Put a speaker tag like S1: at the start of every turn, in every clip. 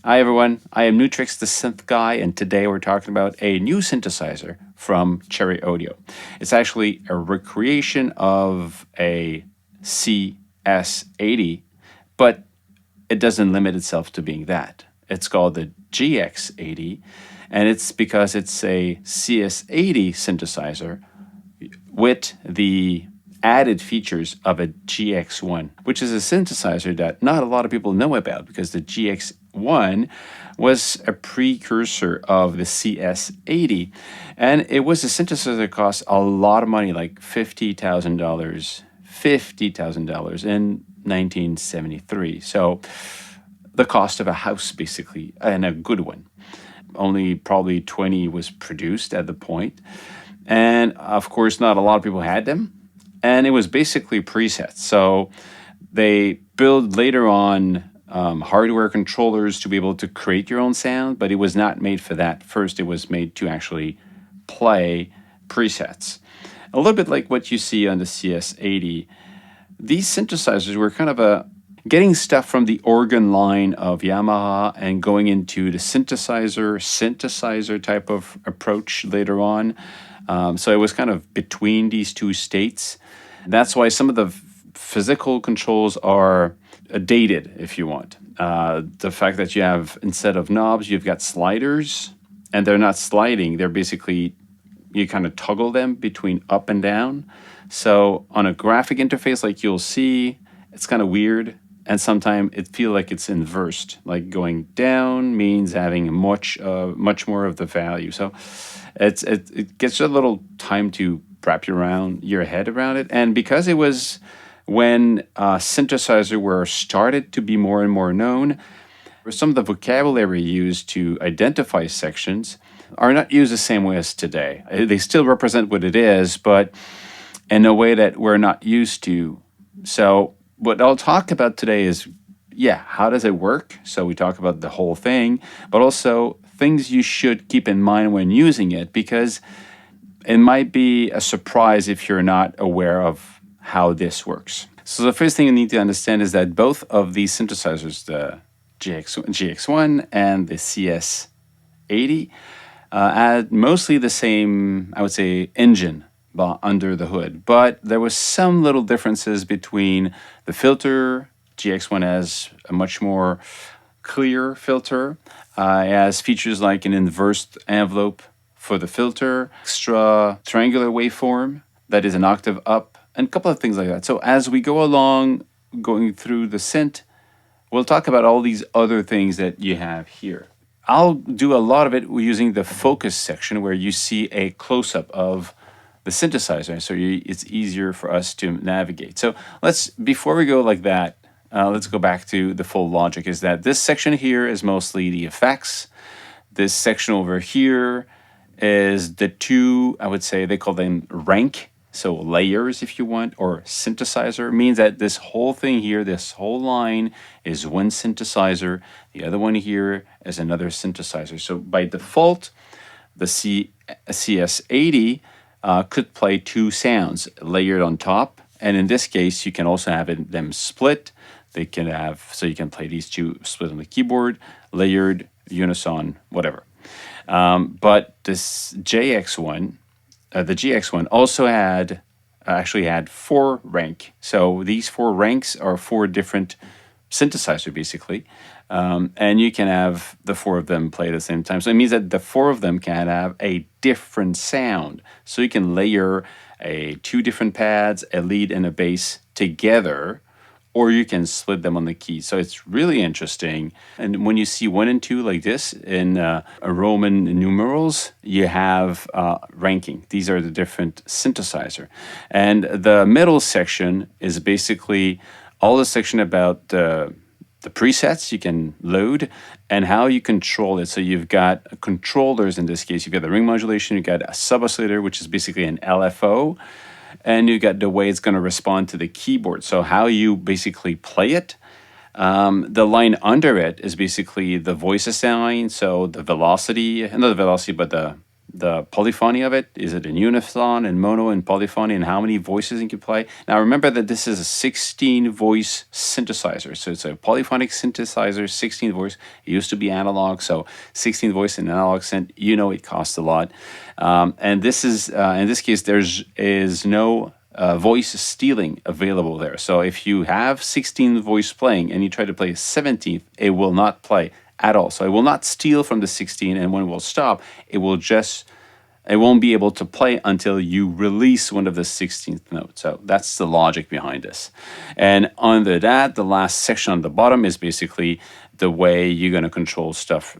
S1: Hi everyone, I am Nu-Trix, the synth guy, and today we're talking about a new synthesizer from Cherry Audio. It's actually a recreation of a CS-80, but it doesn't limit itself to being that. It's called the GX-80, and it's because it's a CS-80 synthesizer with the added features of a GX-1, which is a synthesizer that not a lot of people know about because the GX-1 was a precursor of the CS-80, and it was a synthesizer that cost a lot of money, like $50,000 in 1973. So the cost of a house, basically, and a good one. Only probably 20 was produced at the point. And of course, not a lot of people had them. And it was basically presets. So they build later on hardware controllers to be able to create your own sound, but it was not made for that. First, it was made to actually play presets. A little bit like what you see on the CS-80. These synthesizers were kind of getting stuff from the organ line of Yamaha and going into the synthesizer type of approach later on. So it was kind of between these two states. That's why some of the physical controls are dated, if you want. The fact that you have, instead of knobs, you've got sliders, and they're not sliding. They're basically, you kind of toggle them between up and down. So on a graphic interface like you'll see, it's kind of weird. And sometimes it feels like it's inversed, like going down means having much more of the value. So it gets a little time to wrap your head around it. And because it was when synthesizers were started to be more and more known, some of the vocabulary used to identify sections are not used the same way as today. They still represent what it is, but in a way that we're not used to. So what I'll talk about today is, how does it work? So we talk about the whole thing, but also things you should keep in mind when using it, because it might be a surprise if you're not aware of how this works. So the first thing you need to understand is that both of these synthesizers, the GX1 and the CS-80, had mostly the same, I would say, engine under the hood, but there was some little differences between the filter. GX1 has a much more clear filter. It has features like an inversed envelope for the filter, extra triangular waveform that is an octave up, and a couple of things like that. So as we go along, going through the synth, we'll talk about all these other things that you have here. I'll do a lot of it using the focus section where you see a close-up of the synthesizer, so it's easier for us to navigate. So before we go like that, let's go back to the full logic, is that this section here is mostly the effects. This section over here is the two, I would say they call them rank, so layers if you want, or synthesizer. It means that this whole thing here, this whole line is one synthesizer. The other one here is another synthesizer. So by default, the CS-80 could play two sounds layered on top, and in this case you can also have them split. They can have, so you can play these two split on the keyboard, layered, unison, whatever. But this GX1, the GX1 also actually had 4 rank. So these 4 ranks are 4 different synthesizers basically. And you can have the 4 of them play at the same time. So it means that the 4 of them can have a different sound. So you can layer 2 different pads, a lead and a bass together, or you can split them on the keys. So it's really interesting. And when you see 1 and 2 like this in Roman numerals, you have ranking. These are the different synthesizer. And the middle section is basically all the section about the presets you can load and how you control it. So you've got controllers in this case. You've got the ring modulation, you've got a sub-oscillator, which is basically an LFO, and you got the way it's going to respond to the keyboard. So how you basically play it. The line under it is basically the voice assign, so the velocity, not the velocity, but the the polyphony of it. Is it in unison and mono and polyphony, and how many voices you can play? Now remember that this is a 16 voice synthesizer. So it's a polyphonic synthesizer, 16 voice. It used to be analog, so 16 voice and analog synth, you know it costs a lot. And this is, in this case, is no voice stealing available there. So if you have 16 voice playing and you try to play 17th, it will not play at all. So it will not steal from the 16, and when it will stop, it won't be able to play until you release one of the 16th notes. So that's the logic behind this. And under that, the last section on the bottom is basically the way you're going to control stuff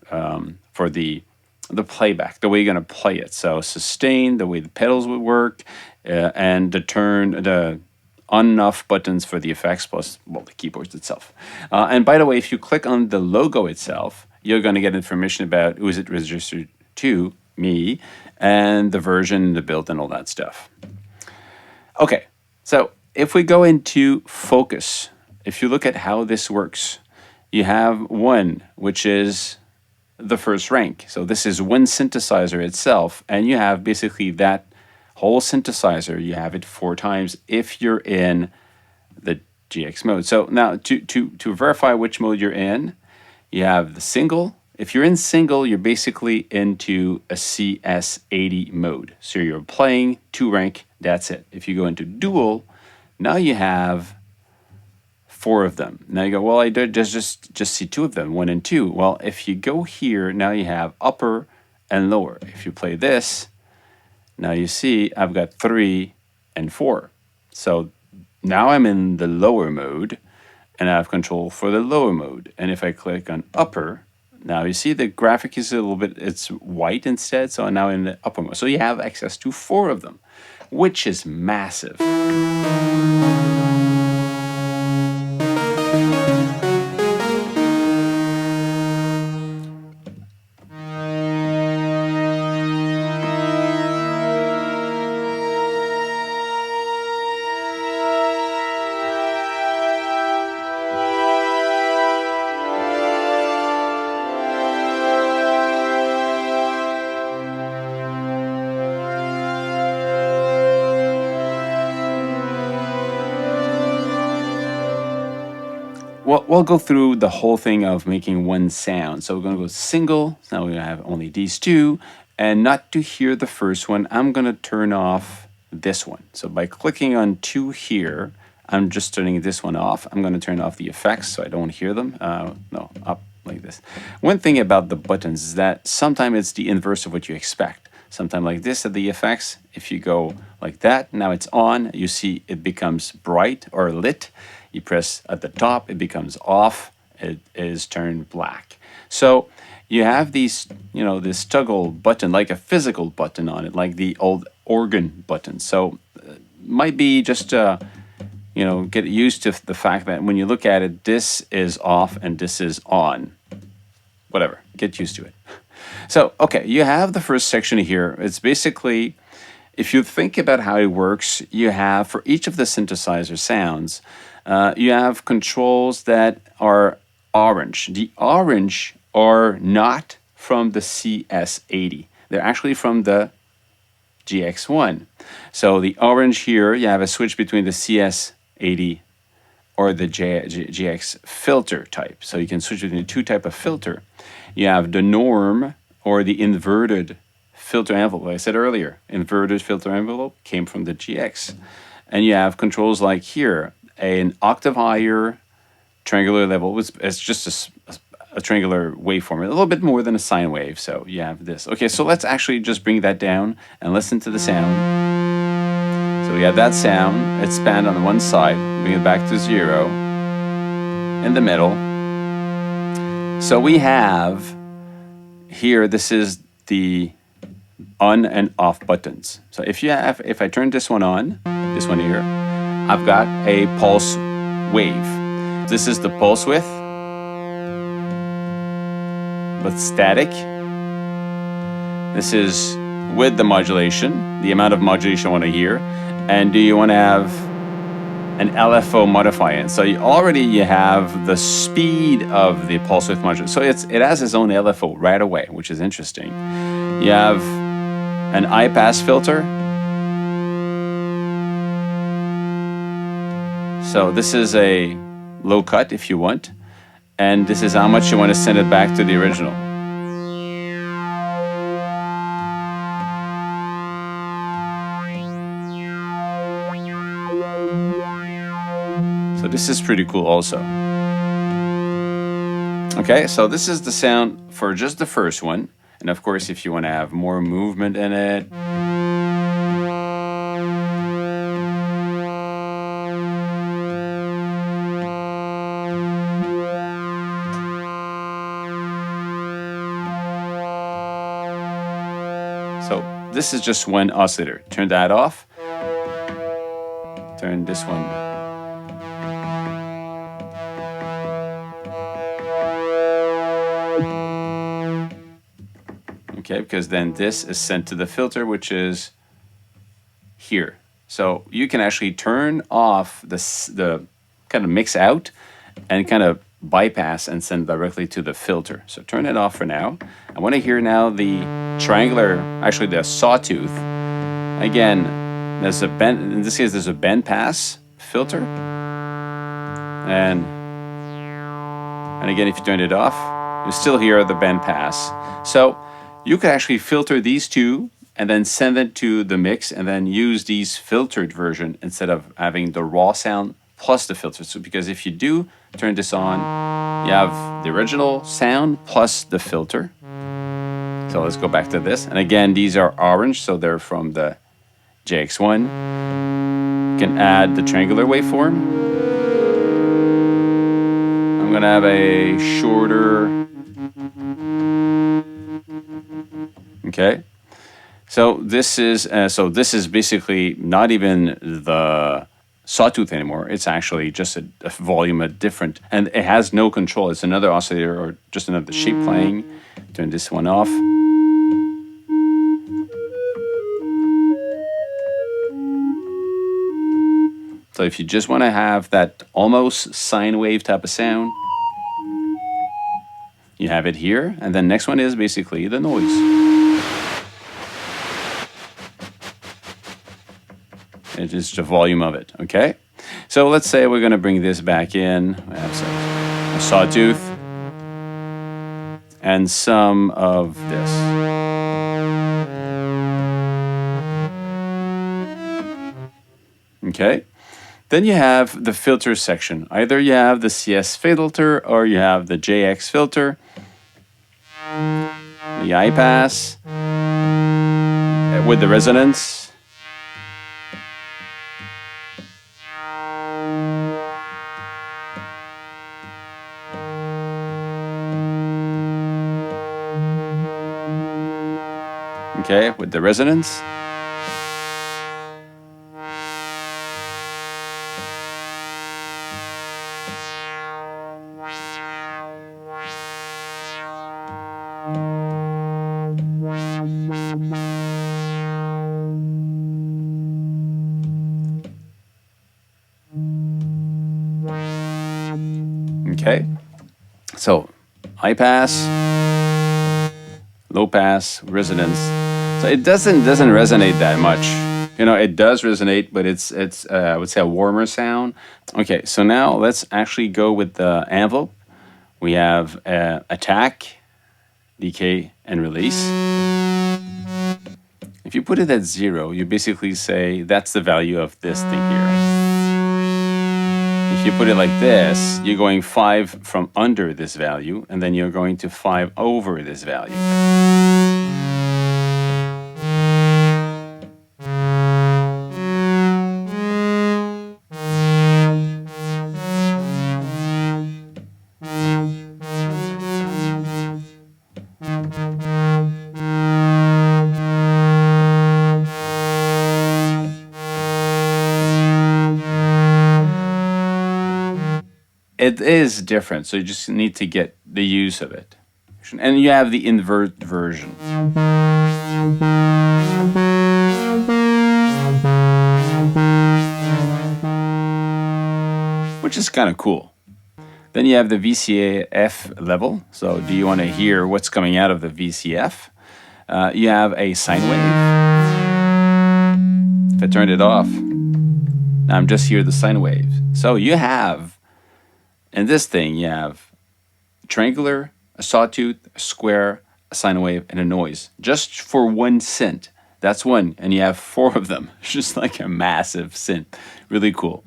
S1: for the playback, the way you're going to play it. So sustain, the way the pedals would work, and the on-off buttons for the effects, plus, well, the keyboards itself. And by the way, if you click on the logo itself, you're going to get information about who is it registered to, me, and the version, the build, and all that stuff. Okay, so if we go into focus, if you look at how this works, you have one, which is the first rank. So this is one synthesizer itself, and you have basically that whole synthesizer. You have it 4 times if you're in the GX mode. So now to verify which mode you're in, you have the single. If you're in single, you're basically into a CS-80 mode. So you're playing 2 rank, that's it. If you go into dual, now you have 4 of them. Now you go, well, I did just see 2 of them, 1 and 2. Well, if you go here, now you have upper and lower. If you play this, now you see I've got 3 and 4. So now I'm in the lower mode, and I have control for the lower mode. And if I click on upper, now you see the graphic is a little bit, it's white instead, so I'm now in the upper mode. So you have access to 4 of them, which is massive. Well, we'll go through the whole thing of making one sound. So we're going to go single. Now we have only these 2. And not to hear the first one, I'm going to turn off this one. So by clicking on 2 here, I'm just turning this one off. I'm going to turn off the effects so I don't hear them. No, up like this. One thing about the buttons is that sometimes it's the inverse of what you expect. Sometimes like this at the effects, if you go like that, now it's on, you see it becomes bright or lit. You press at the top, it becomes off, it is turned black. So you have these, this toggle button, like a physical button on it, like the old organ button. So might be just, get used to the fact that when you look at it, this is off and this is on. Whatever, get used to it. So, okay, you have the first section here. It's basically, if you think about how it works, you have, for each of the synthesizer sounds, you have controls that are orange. The orange are not from the CS-80. They're actually from the GX-1. So the orange here, you have a switch between the CS-80 or the GX filter type. So you can switch between the 2 type of filter. You have the norm or the inverted filter envelope. Like I said earlier, inverted filter envelope came from the GX. And you have controls like here, an octave higher triangular level. It's just a triangular waveform, a little bit more than a sine wave. So you have this. Okay, so let's actually just bring that down and listen to the sound. So we have that sound. It's spanned on one side. Bring it back to 0 in the middle. So we have here, this is the on and off buttons. So if I turn this one on, this one here, I've got a pulse wave. This is the pulse width, but static. This is with the modulation, the amount of modulation I want to hear. And do you want to have an LFO modifier? So you have the speed of the pulse width modulation. So it has its own LFO right away, which is interesting. You have an high-pass filter. So this is a low cut if you want, and this is how much you want to send it back to the original. So this is pretty cool also. Okay, so this is the sound for just the first one. And of course, if you want to have more movement in it, so this is just one oscillator. Turn that off. Turn this one. Okay, because then this is sent to the filter, which is here. So you can actually turn off the kind of mix out and kind of bypass and send directly to the filter. So turn it off for now. I want to hear now the triangular, actually the sawtooth. Again, there's a band, in this case there's a band pass filter. And again, if you turn it off, you still hear the band pass. So you could actually filter these two and then send it to the mix and then use these filtered version instead of having the raw sound plus the filter. So because if you do turn this on, you have the original sound plus the filter. So let's go back to this. And again, these are orange, so they're from the GX1. You can add the triangular waveform. I'm gonna have a shorter. Okay, so this is basically not even the sawtooth anymore. It's actually just a volume, a different, and it has no control. It's another oscillator or just another shape playing. Turn this one off. So if you just want to have that almost sine wave type of sound, you have it here, and then next one is basically the noise. It is the volume of it, okay? So let's say we're gonna bring this back in. We have a sawtooth and some of this. Okay? Then you have the filter section. Either you have the CS filter or you have the JX filter, the high pass with the resonance. Okay, with the resonance. Okay, so high pass, low pass, resonance. So it doesn't resonate that much. You know, it does resonate, but it's I would say a warmer sound. Okay, so now let's actually go with the envelope. We have attack, decay, and release. If you put it at 0, you basically say that's the value of this thing here. If you put it like this, you're going 5 from under this value, and then you're going to 5 over this value. It is different, so you just need to get the use of it. And you have the invert version. Which is kind of cool. Then you have the VCF level. So do you want to hear what's coming out of the VCF? You have a sine wave. If I turn it off, now I'm just here the sine wave. So you have, in this thing, you have a triangular, a sawtooth, a square, a sine wave, and a noise. Just for one synth. That's one, and you have 4 of them. It's just like a massive synth. Really cool.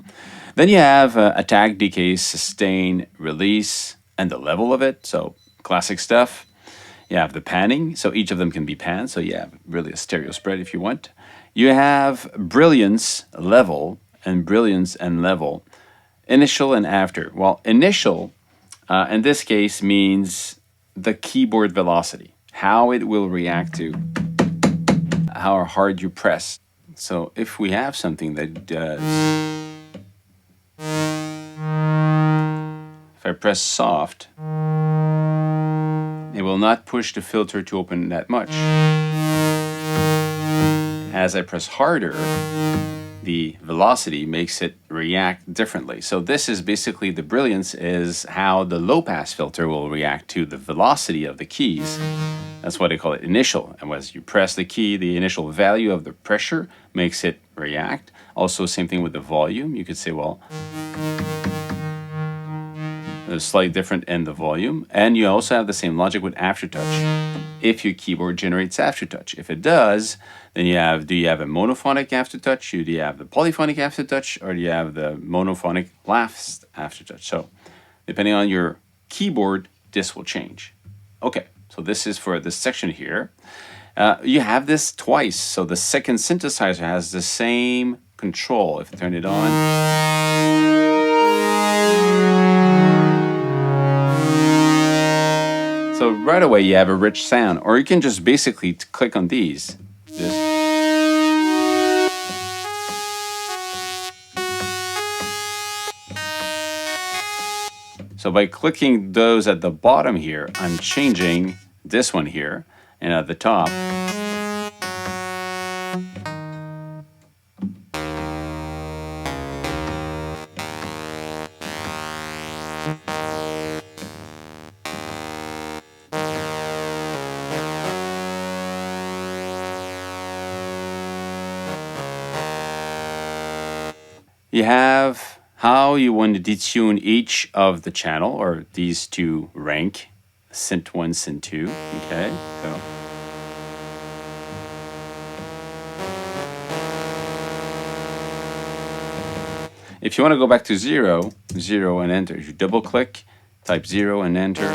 S1: Then you have attack, decay, sustain, release, and the level of it. So classic stuff. You have the panning, so each of them can be panned. So you have really a stereo spread if you want. You have brilliance, level, and brilliance and level. Initial and after. Well, initial, in this case, means the keyboard velocity. How it will react to how hard you press. So if we have something that does, if I press soft, it will not push the filter to open that much. As I press harder, the velocity makes it react differently. So this is basically the brilliance is how the low pass filter will react to the velocity of the keys. That's why they call it initial. And as you press the key, the initial value of the pressure makes it react. Also, same thing with the volume. You could say, well, there's slightly different in the volume. And you also have the same logic with aftertouch. If your keyboard generates aftertouch. If it does, then you have, do you have a monophonic aftertouch? Do you have the polyphonic aftertouch? Or do you have the monophonic last aftertouch? So depending on your keyboard, this will change. Okay, so this is for this section here. You have this twice. So the second synthesizer has the same control. If I turn it on, so right away you have a rich sound, or you can just basically click on these. So by clicking those at the bottom here, I'm changing this one here, and at the top, you have how you want to detune each of the channel, or these two rank, synth 1, synth 2, okay? So if you want to go back to 0, 0 and enter. You double click, type 0 and enter.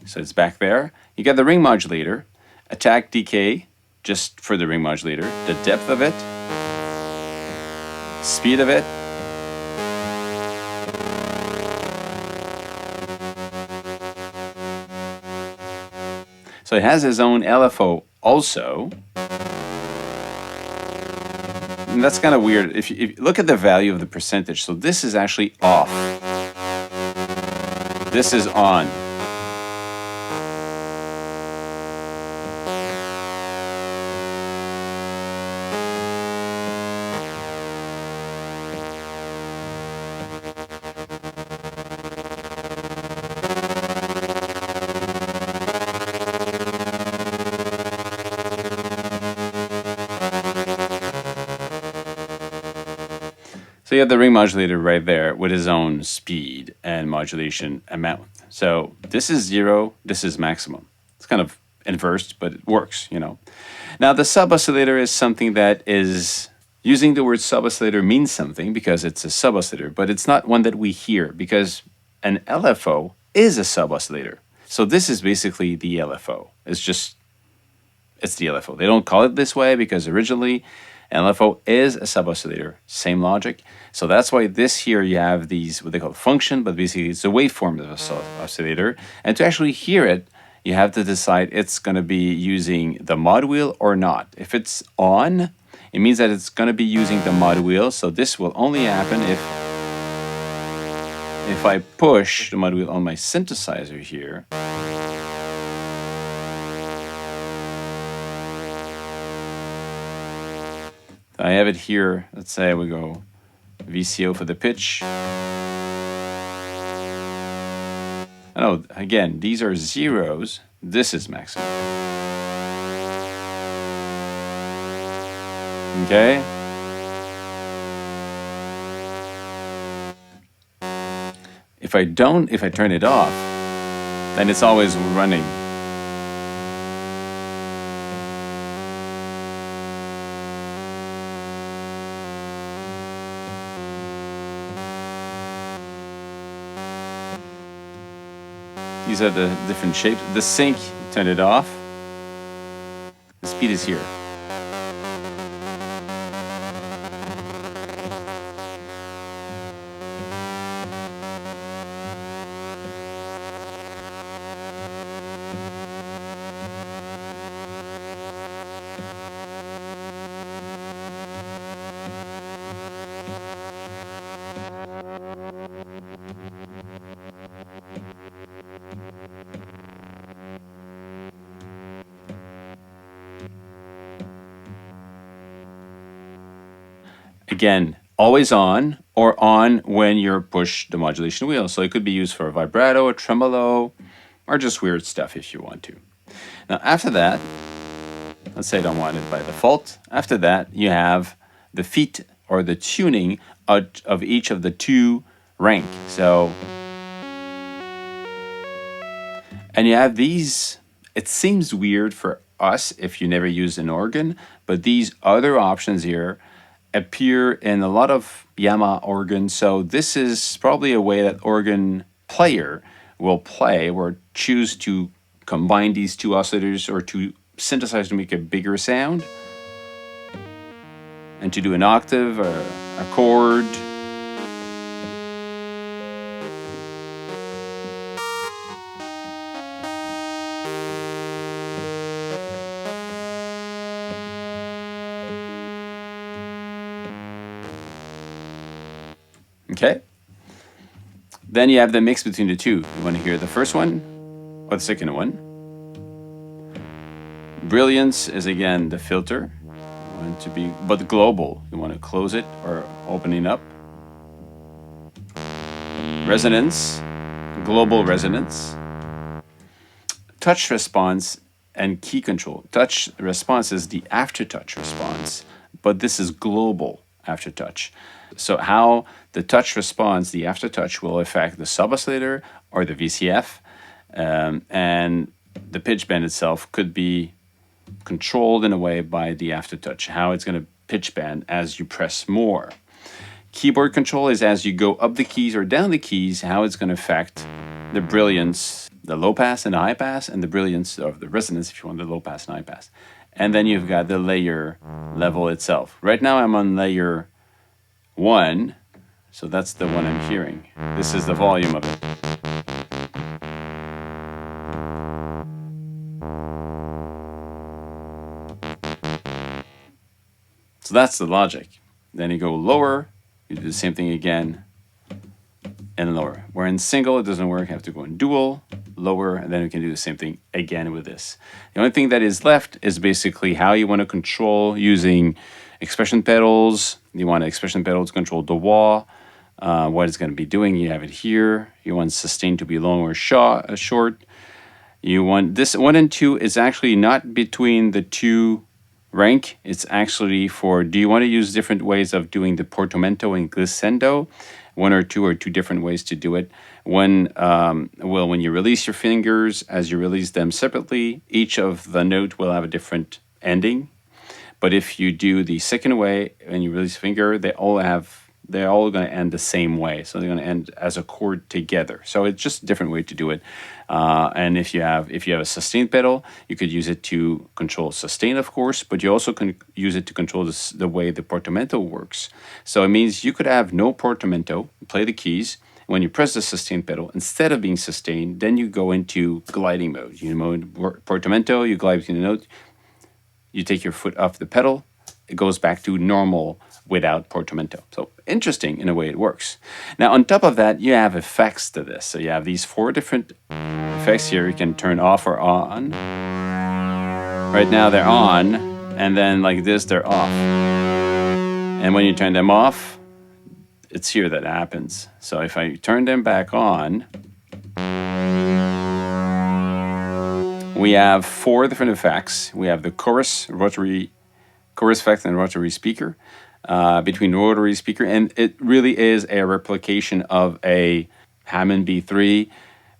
S1: So it's back there. You got the ring modulator, attack, decay, just for the ring modulator, the depth of it, speed of it, so it has its own LFO also. And that's kind of weird. If you look at the value of the percentage, so this is actually off. This is on. So you have the ring modulator right there with his own speed and modulation amount. So this is 0, this is maximum. It's kind of inverse, but it works, you know. Now the sub-oscillator is something that is, using the word sub-oscillator means something because it's a sub-oscillator, but it's not one that we hear because an LFO is a sub-oscillator. So this is basically the LFO. It's the LFO. They don't call it this way because originally LFO is a sub-oscillator, same logic. So that's why this here you have these, what they call function, but basically it's a waveform of a sub-oscillator. And to actually hear it, you have to decide it's going to be using the mod wheel or not. If it's on, it means that it's going to be using the mod wheel. So this will only happen if I push the mod wheel on my synthesizer here. I have it here. Let's say we go VCO for the pitch. Oh, again, these are zeros. This is maximum. Okay. If I turn it off, then it's always running. These are the different shapes. The sync, turn it off. The speed is here. Again, always on or on when you push the modulation wheel. So it could be used for a vibrato, a tremolo, or just weird stuff if you want to. Now after that, let's say I don't want it by default. After that, you have the feet or the tuning of each of the two rank. So, and you have these, it seems weird for us if you never use an organ, but these other options here appear in a lot of Yamaha organs. So this is probably a way that organ player will play or choose to combine these two oscillators or to synthesize to make a bigger sound and to do an octave or a chord. Okay. Then you have the mix between the two. You want to hear the first one or the second one. Brilliance is again the filter. You want it to be, but global. You want to close it or opening up. Resonance, global resonance. Touch response and key control. Touch response is the aftertouch response, but this is global aftertouch. So how the touch response, the aftertouch, will affect the sub-oscillator or the VCF, and the pitch bend itself could be controlled in a way by the aftertouch, how it's going to pitch bend as you press more. Keyboard control is as you go up the keys or down the keys, how it's going to affect the brilliance, the low pass and the high pass, and the brilliance of the resonance if you want the low pass and high pass. And then you've got the layer level itself. Right now I'm on layer 1, so that's the one I'm hearing. This is the volume of it. So that's the logic. Then you go lower, you do the same thing again, and lower. Where in single it doesn't work, you have to go in dual, lower, and then we can do the same thing again with this. The only thing that is left is basically how you want to control using expression pedals. You want expression pedals to control the wah, what it's going to be doing. You have it here. You want sustain to be long or short. You want this 1 and 2 is actually not between the two rank. It's actually for, do you want to use different ways of doing the portamento and glissando? 1 or 2 are two different ways to do it. When you release your fingers, as you release them separately, each of the note will have a different ending. But if you do the second way and you release finger, they're all going to end the same way. So they're going to end as a chord together. So it's just a different way to do it. And if you have a sustain pedal, you could use it to control sustain, of course, but you also can use it to control the way the portamento works. So it means you could have no portamento, play the keys. When you press the sustain pedal, instead of being sustained, then you go into gliding mode. You mode portamento, you glide between the notes. You take your foot off the pedal, it goes back to normal without portamento. So interesting in a way it works. Now on top of that, you have effects to this. So you have these 4 different effects here. You can turn off or on. Right now they're on, and then like this, they're off. And when you turn them off, it's here that happens. So if I turn them back on, we have 4 different effects. We have the chorus rotary chorus effect and rotary speaker, between rotary speaker, and it really is a replication of a Hammond B3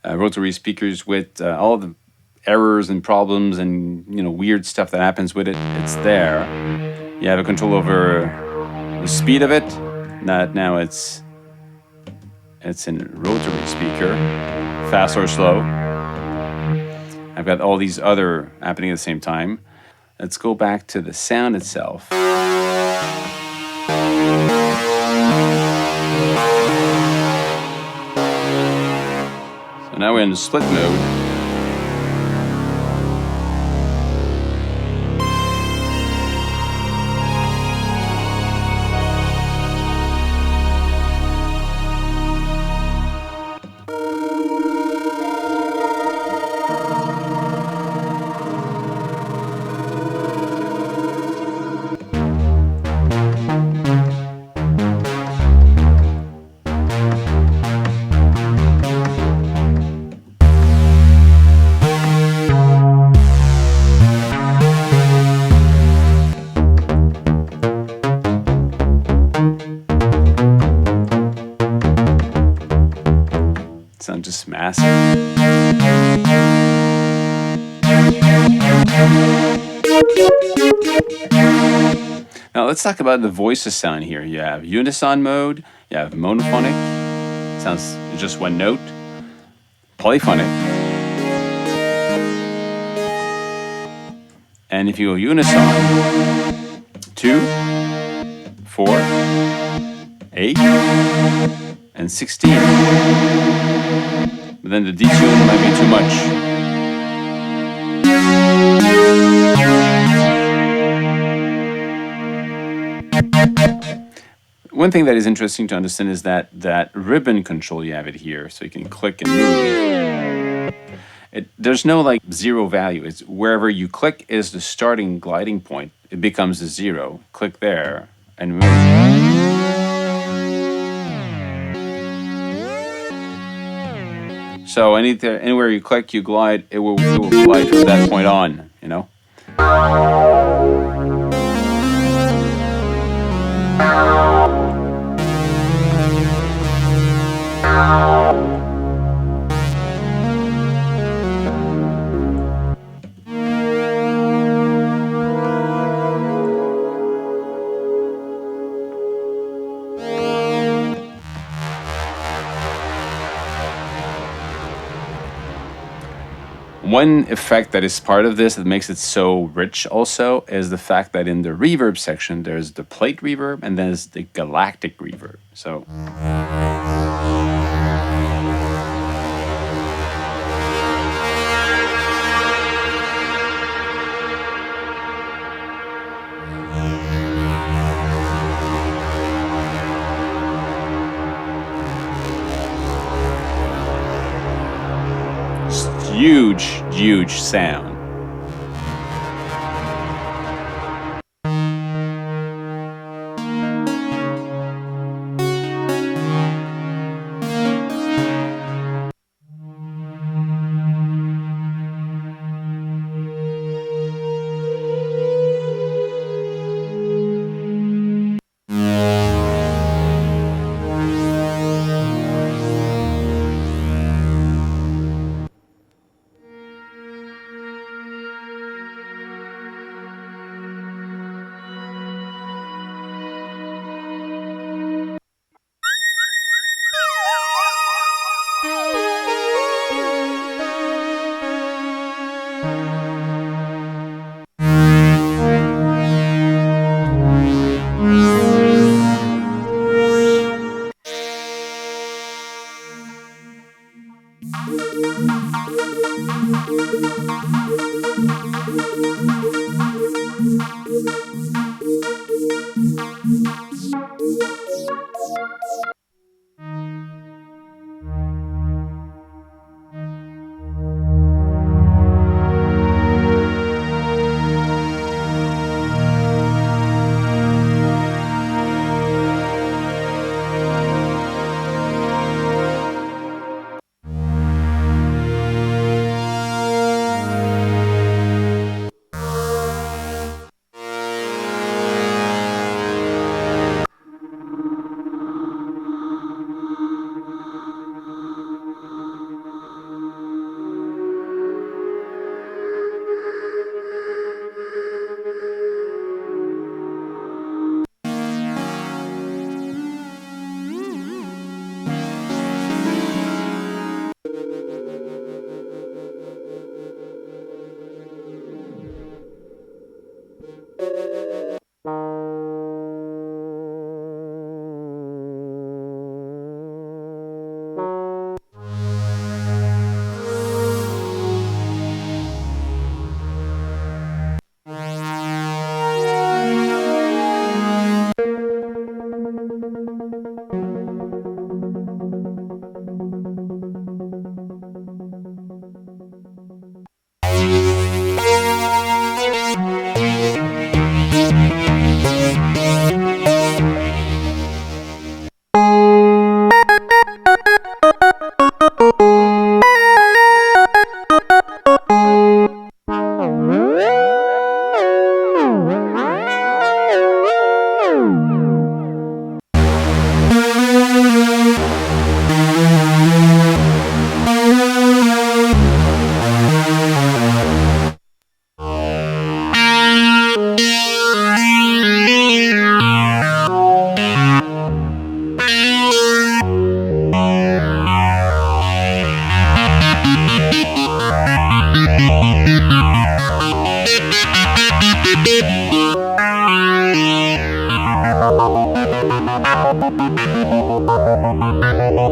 S1: rotary speakers with all the errors and problems and weird stuff that happens with it. It's there. You have a control over the speed of it. That now it's in rotary speaker, fast or slow. I've got all these other happening at the same time. Let's go back to the sound itself. So now we're in the split mode. Sound just massive. Now let's talk about the voices sound here. You have unison mode, you have monophonic, sounds just one note, polyphonic, and if you go unison, 2, 4, 8, and 16. But then the detune might be too much. One thing that is interesting to understand is that ribbon control you have it here, so you can click and move. There's no like zero value. It's wherever you click is the starting gliding point. It becomes a 0. Click there and move. So anywhere you click, you glide, it will glide from that point on, One effect that is part of this that makes it so rich also is the fact that in the reverb section, there's the plate reverb and there's the galactic reverb. So huge sound.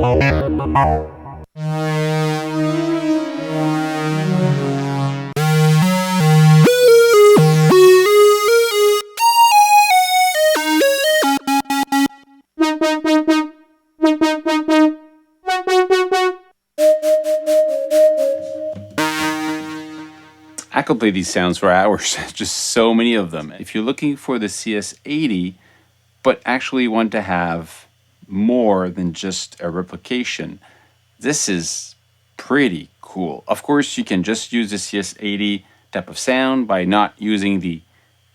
S1: I could play these sounds for hours, just so many of them. If you're looking for the CS-80, but actually want to have more than just a replication, this is pretty cool. Of course, you can just use the CS-80 type of sound by not using the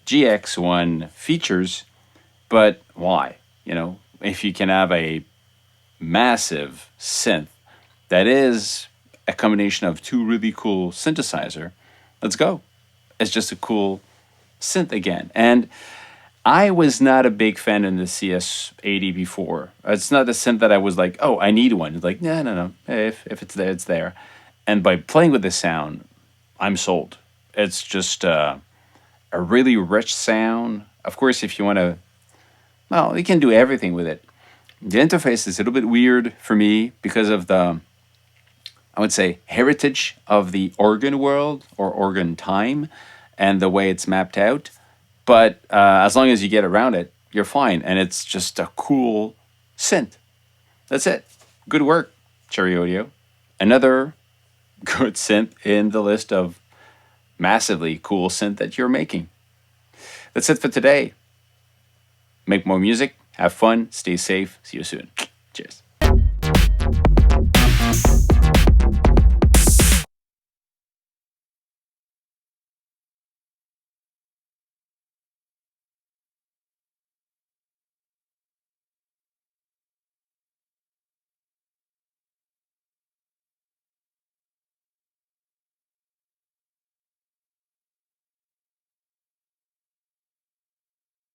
S1: GX-1 features, but why? You know, if you can have a massive synth that is a combination of two really cool synthesizer, let's go. It's just a cool synth again. And I was not a big fan in the CS-80 before. It's not a synth that I was like, oh, I need one. It's like, no. If it's there, it's there. And by playing with the sound, I'm sold. It's just a really rich sound. Of course, if you want to, well, you can do everything with it. The interface is a little bit weird for me because of the, I would say, heritage of the organ world or organ time and the way it's mapped out. But as long as you get around it, you're fine. And it's just a cool synth. That's it. Good work, Cherry Audio. Another good synth in the list of massively cool synth that you're making. That's it for today. Make more music, have fun, stay safe. See you soon. Cheers.